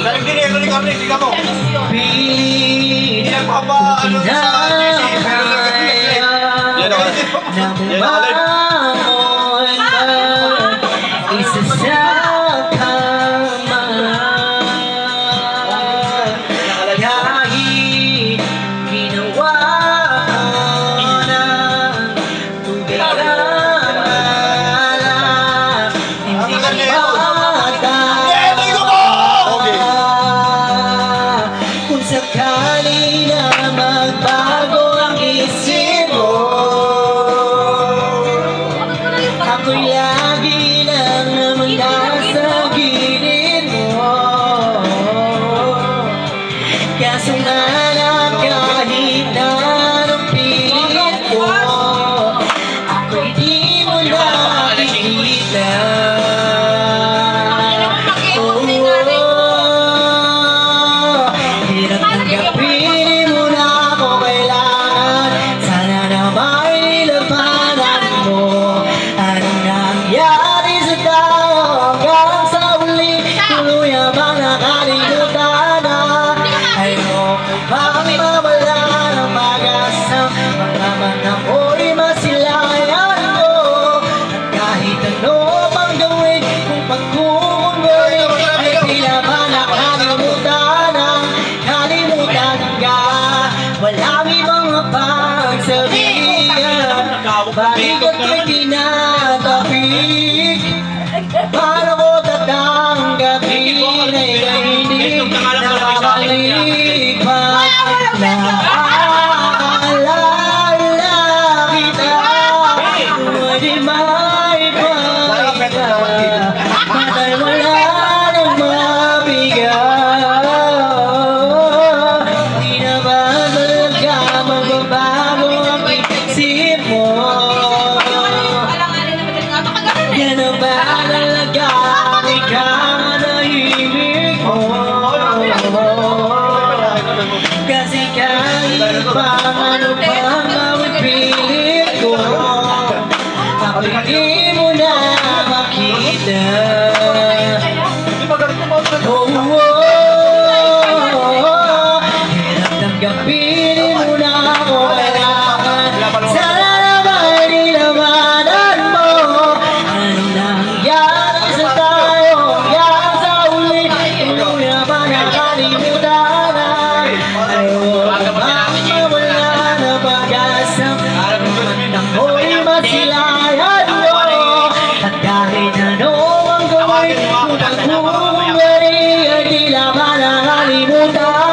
Galing din eh, galing kami, tingnan mo. Hindi nagpapa, ano sa GC, pero yan o. Yan o, live. Isa sa kama kahit ginawa ko ng tubig hindi kung sakali na magbago ang isip mo, ako'y lagi lang naman nasa gilid mo. Kaso nga lang kahit na anong pilit mo, ako'y di mo nakikita. Hirap tanggapin mo na ako kailangan. Sana na may nilabanan mo. Anong nangyari sa tao hanggang sa uli? Tuluyan bang nakalimutan na? Ayoko bang mawala ng pag-asa? Mga mata ko'y masilayan mo. At kahit ano pang gawin kung pagkukunwari, ay tila ba nakalimutan na? Kalimutan ka, walang ibang mapagsabihan. Balik at may tinatapik, paano ko tatanggapin ay hindi nakakalipat. Naaalala kita, pwede maipagka, patay wala nang mabigat. Di na ba talaga magbabago ang isip mo? Yan na ba talaga ang ikanahimik mo? Kasi kahit pa ano pang mapipilit ko, ako'y di mo na makita. Hirap tanggapin mo na ako kailangan. Sana naman nilabanan mo. Anong nangyari sa tayo hanggang sa uli? Tuluyan ba nakalimutan na? Ayoko bang mawala na pag-asa? Ako'y masilayan mo. At kahit ano ang gawin, kung pagkukunwari ay tila ba nakalimutan